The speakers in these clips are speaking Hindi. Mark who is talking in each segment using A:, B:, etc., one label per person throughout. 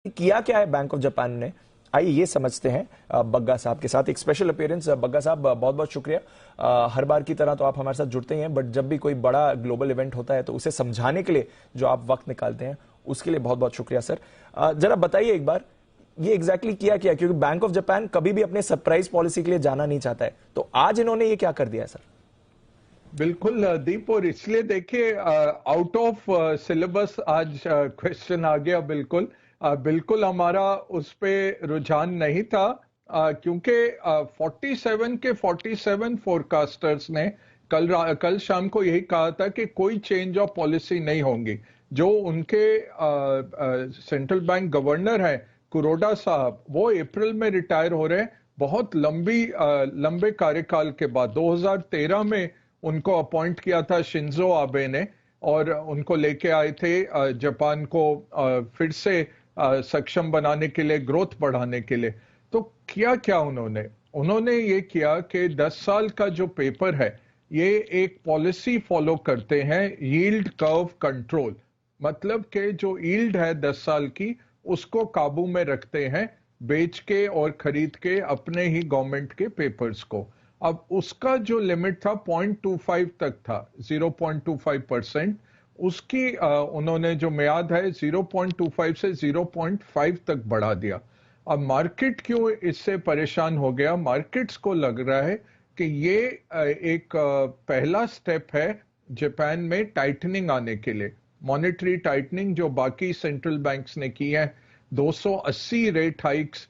A: किया क्या है बैंक ऑफ जापान ने, आइए ये समझते हैं बग्गा साहब के साथ। एक स्पेशल अपीयरेंस बग्गा साहब, बहुत बहुत शुक्रिया। हर बार की तरह तो आप हमारे साथ जुड़ते हैं, बट जब भी कोई बड़ा ग्लोबल इवेंट होता है तो उसे समझाने के लिए जो आप वक्त निकालते हैं उसके लिए बहुत बहुत शुक्रिया सर। जरा बताइए एक बार ये एग्जैक्टली किया क्या, क्योंकि बैंक ऑफ जापान कभी भी अपने सरप्राइज पॉलिसी के लिए जाना नहीं चाहता है, तो आज इन्होंने ये क्या कर दिया है सर?
B: बिल्कुल दीप, और इसलिए देखिए आउट ऑफ सिलेबस आज क्वेश्चन आ गया। बिल्कुल हमारा उस पे रुझान नहीं था, क्योंकि 47 के 47 फोरकास्टर्स ने कल शाम को यही कहा था कि कोई चेंज ऑफ पॉलिसी नहीं होंगी। जो उनके सेंट्रल बैंक गवर्नर हैं कुरोडा साहब, वो अप्रैल में रिटायर हो रहे हैं, बहुत लंबे कार्यकाल के बाद। 2013 में उनको अपॉइंट किया था शिंजो आबे ने, और उनको लेके आए थे जापान को फिर से सक्षम बनाने के लिए, ग्रोथ बढ़ाने के लिए। तो किया क्या उन्होंने ये किया कि 10 साल का जो पेपर है, ये एक पॉलिसी फॉलो करते हैं, यील्ड कर्व कंट्रोल। मतलब कि जो यील्ड है 10 साल की, उसको काबू में रखते हैं, बेच के और खरीद के अपने ही गवर्नमेंट के पेपर्स को। अब उसका जो लिमिट था 0.25 तक था, 0.25%। उसकी उन्होंने जो मियाद है 0.25 से 0.5 तक बढ़ा दिया। अब मार्केट क्यों इससे परेशान हो गया? मार्केट्स को लग रहा है कि ये एक पहला स्टेप है जापान में टाइटनिंग आने के लिए, मॉनेटरी टाइटनिंग, जो बाकी सेंट्रल बैंक्स ने की है। 280 रेट हाइक्स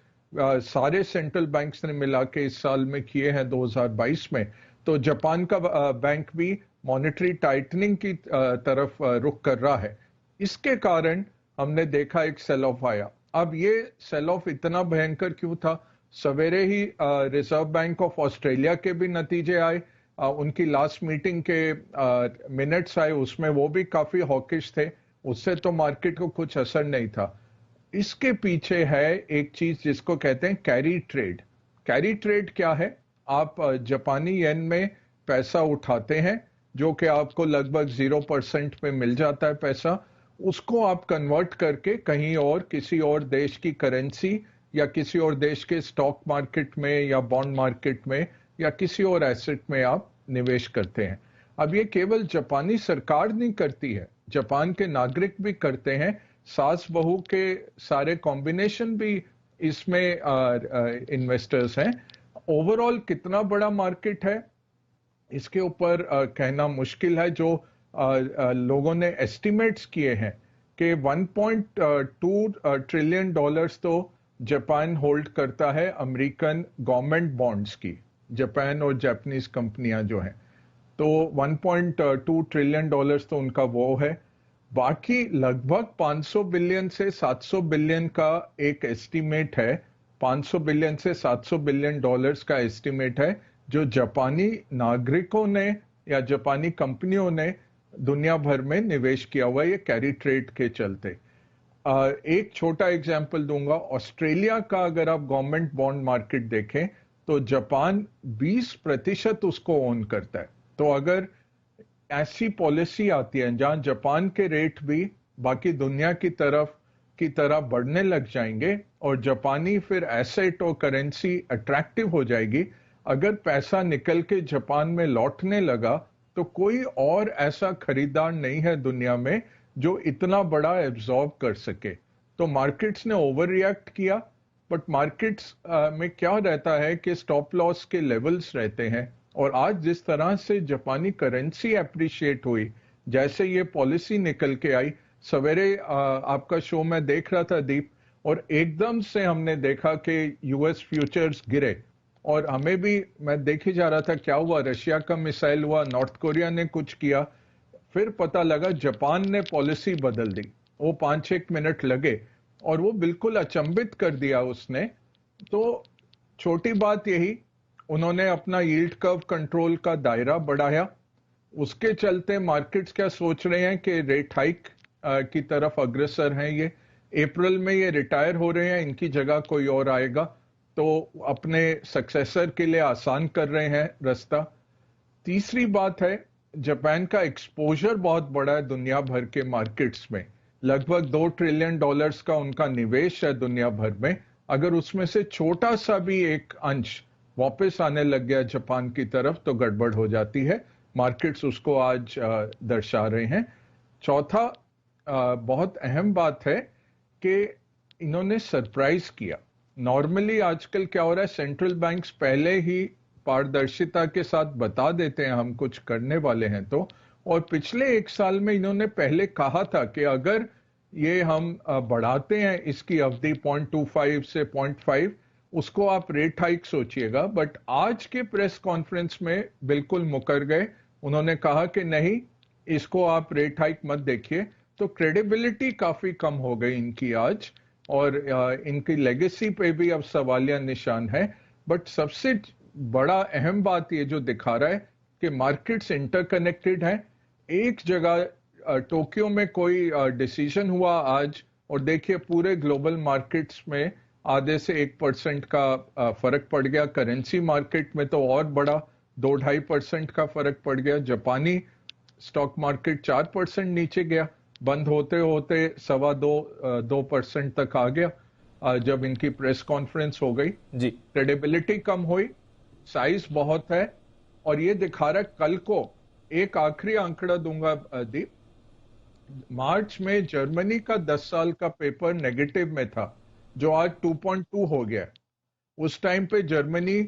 B: सारे सेंट्रल बैंक्स ने मिला के इस साल में किए हैं 2022 में। तो जापान का बैंक भी मॉनेटरी टाइटनिंग की तरफ रुख कर रहा है। इसके कारण हमने देखा एक सेल ऑफ आया। अब ये सेल ऑफ इतना भयंकर क्यों था? सवेरे ही रिजर्व बैंक ऑफ ऑस्ट्रेलिया के भी नतीजे आए, उनकी लास्ट मीटिंग के मिनट्स आए, उसमें वो भी काफी हॉकिश थे। उससे तो मार्केट को कुछ असर नहीं था। इसके पीछे है एक चीज जिसको कहते हैं कैरी ट्रेड। कैरी ट्रेड क्या है? आप जापानी येन में पैसा उठाते हैं, जो कि आपको लगभग 0% पे मिल जाता है पैसा। उसको आप कन्वर्ट करके कहीं और, किसी और देश की करेंसी या किसी और देश के स्टॉक मार्केट में या बॉन्ड मार्केट में या किसी और एसेट में आप निवेश करते हैं। अब ये केवल जापानी सरकार नहीं करती है, जापान के नागरिक भी करते हैं। सास बहू के सारे कॉम्बिनेशन भी इसमें इन्वेस्टर्स हैं। ओवरऑल कितना बड़ा मार्केट है इसके ऊपर कहना मुश्किल है। जो लोगों ने एस्टिमेट्स किए हैं कि 1.2 ट्रिलियन डॉलर्स तो जापान होल्ड करता है अमेरिकन गवर्नमेंट बॉन्ड्स की, जापान और जापानीज कंपनियां जो हैं। तो 1.2 ट्रिलियन डॉलर्स तो उनका वो है। बाकी लगभग 500 बिलियन से 700 बिलियन का एक एस्टीमेट है, 500 बिलियन से 700 बिलियन डॉलर्स का एस्टीमेट है, जो जापानी नागरिकों ने या जापानी कंपनियों ने दुनिया भर में निवेश किया हुआ है, ये कैरी ट्रेड के चलते। एक छोटा एग्जांपल दूंगा। ऑस्ट्रेलिया का अगर आप गवर्नमेंट बॉन्ड मार्केट देखें तो जापान 20% उसको ओन करता है। तो अगर ऐसी पॉलिसी आती है जहां जापान के रेट भी बाकी दुनिया की तरह बढ़ने लग जाएंगे और जापानी फिर एसेट और करेंसी अट्रैक्टिव हो जाएगी, अगर पैसा निकल के जापान में लौटने लगा तो कोई और ऐसा खरीदार नहीं है दुनिया में जो इतना बड़ा एब्जॉर्ब कर सके। तो मार्केट्स ने ओवर रिएक्ट किया, बट मार्केट्स में क्या रहता है कि स्टॉप लॉस के लेवल्स रहते हैं। और आज जिस तरह से जापानी करेंसी अप्रिशिएट हुई, जैसे ये पॉलिसी निकल के आई, सवेरे आपका शो में देख रहा था दीप, और एकदम से हमने देखा कि यूएस फ्यूचर्स गिरे। और हमें भी, मैं देख ही जा रहा था क्या हुआ, रशिया का मिसाइल हुआ, नॉर्थ कोरिया ने कुछ किया, फिर पता लगा जापान ने पॉलिसी बदल दी। वो 5-6 मिनट लगे और वो बिल्कुल अचंभित कर दिया उसने। तो छोटी बात यही, उन्होंने अपना यील्ड कर्व कंट्रोल का दायरा बढ़ाया। उसके चलते मार्केट्स क्या सोच रहे हैं कि रेट हाइक की तरफ अग्रसर हैं। ये अप्रैल में ये रिटायर हो रहे हैं, इनकी जगह कोई और आएगा, तो अपने सक्सेसर के लिए आसान कर रहे हैं रास्ता। तीसरी बात है, जापान का एक्सपोजर बहुत बड़ा है दुनिया भर के मार्केट्स में। लगभग $2 ट्रिलियन का उनका निवेश है दुनिया भर में। अगर उसमें से छोटा सा भी एक अंश वापस आने लग गया जापान की तरफ तो गड़बड़ हो जाती है। मार्केट्स उसको आज दर्शा रहे हैं। चौथा बहुत अहम बात है कि इन्होंने सरप्राइज किया। नॉर्मली आजकल क्या हो रहा है, सेंट्रल बैंक्स पहले ही पारदर्शिता के साथ बता देते हैं हम कुछ करने वाले हैं तो, और पिछले एक साल में इन्होंने पहले कहा था कि अगर ये हम बढ़ाते हैं इसकी अवधि 0.25 से 0.5, उसको आप रेट हाइक सोचिएगा। बट आज के प्रेस कॉन्फ्रेंस में बिल्कुल मुकर गए। उन्होंने कहा कि नहीं, इसको आप रेट हाइक मत देखिए। तो क्रेडिबिलिटी काफी कम हो गई इनकी आज, और इनकी लेगेसी पे भी अब सवालिया निशान है। बट सबसे बड़ा अहम बात ये जो दिखा रहा है कि मार्केट्स इंटरकनेक्टेड हैं। एक जगह टोक्यो में कोई डिसीजन हुआ आज, और देखिए पूरे ग्लोबल मार्केट्स में आधे से 1% का फर्क पड़ गया। करेंसी मार्केट में तो और बड़ा 2-2.5% का फर्क पड़ गया। जापानी स्टॉक मार्केट 4% नीचे गया, बंद होते होते 2.25% तक आ गया जब इनकी प्रेस कॉन्फ्रेंस हो गई जी। क्रेडिबिलिटी कम हुई, साइज बहुत है, और ये दिखा रहा है कल को। एक आखिरी आंकड़ा दूंगा दीप, मार्च में जर्मनी का 10 साल का पेपर नेगेटिव में था जो आज 2.2 हो गया। उस टाइम पे जर्मनी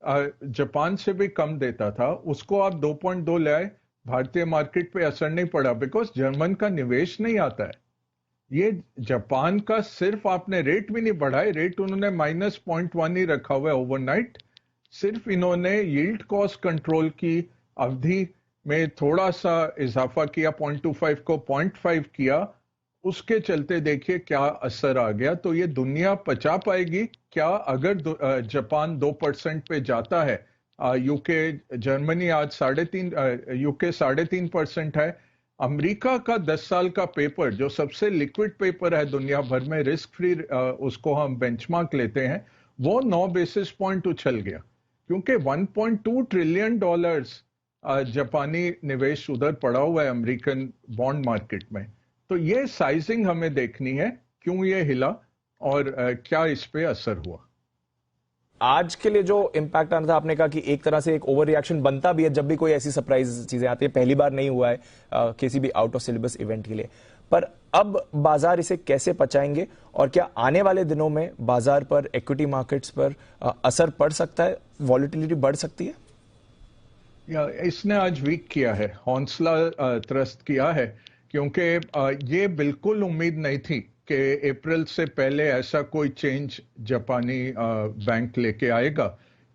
B: जापान से भी कम देता था, उसको आप 2.2 ले आए। भारतीय मार्केट पे असर नहीं पड़ा बिकॉज जर्मन का निवेश नहीं आता है। ये जापान का सिर्फ आपने रेट भी नहीं बढ़ाए, रेट उन्होंने -0.1 ही रखा हुआ है ओवरनाइट। सिर्फ इन्होंने यील्ड कॉस्ट कंट्रोल की अवधि में थोड़ा सा इजाफा किया, 0.25 को 0.5 किया। उसके चलते देखिए क्या असर आ गया। तो ये दुनिया पचा पाएगी क्या अगर जापान 2% पे जाता है? यूके, जर्मनी आज 3.5, यूके 3.5% है। अमेरिका का 10 साल का पेपर जो सबसे लिक्विड पेपर है दुनिया भर में, रिस्क फ्री, उसको हम बेंचमार्क लेते हैं, वो 9 बेसिस पॉइंट उछल गया, क्योंकि $1.2 ट्रिलियन जापानी निवेश उधर पड़ा हुआ है अमेरिकन बॉन्ड मार्केट में। तो ये साइजिंग हमें देखनी है, क्यों ये हिला और क्या इस पे असर हुआ।
A: आज के लिए जो इंपैक्ट आना था, आपने कहा कि एक तरह से एक ओवर रिएक्शन बनता भी है जब भी कोई ऐसी सरप्राइज चीजें आती है। पहली बार नहीं हुआ है किसी भी आउट ऑफ सिलेबस इवेंट के लिए, पर अब बाजार इसे कैसे पचाएंगे और क्या आने वाले दिनों में बाजार पर, इक्विटी मार्केट्स पर असर पड़ सकता है, वॉलेटिलिटी बढ़ सकती है?
B: इसने आज वीक किया है, हौसला त्रस्त किया है, क्योंकि ये बिल्कुल उम्मीद नहीं थी कि अप्रैल से पहले ऐसा कोई चेंज जापानी बैंक लेके आएगा।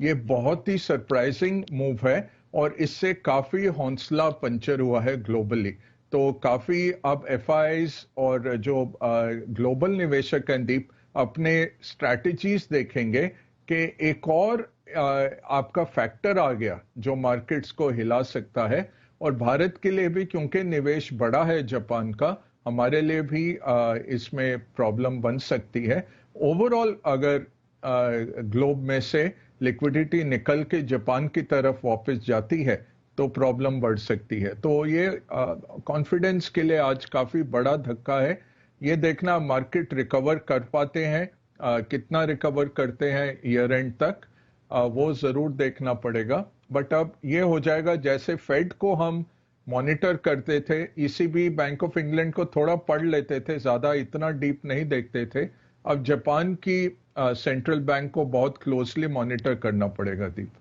B: ये बहुत ही सरप्राइजिंग मूव है और इससे काफी हौसला पंचर हुआ है ग्लोबली। तो काफी अब एफआईज और जो ग्लोबल निवेशक हैं दीप, अपने स्ट्रैटेजीज देखेंगे कि एक और आपका फैक्टर आ गया जो मार्केट्स को हिला सकता है। और भारत के लिए भी, क्योंकि निवेश बड़ा है जापान का, हमारे लिए भी इसमें प्रॉब्लम बन सकती है। ओवरऑल अगर ग्लोब में से लिक्विडिटी निकल के जापान की तरफ वापस जाती है तो प्रॉब्लम बढ़ सकती है। तो ये कॉन्फिडेंस के लिए आज काफी बड़ा धक्का है। ये देखना मार्केट रिकवर कर पाते हैं, कितना रिकवर करते हैं ईयर एंड तक, वो जरूर देखना पड़ेगा। बट अब ये हो जाएगा, जैसे फेड को हम मॉनिटर करते थे, ईसीबी, बैंक ऑफ इंग्लैंड को थोड़ा पढ़ लेते थे, ज्यादा इतना डीप नहीं देखते थे। अब जापान की सेंट्रल बैंक को बहुत क्लोजली मॉनिटर करना पड़ेगा दीप।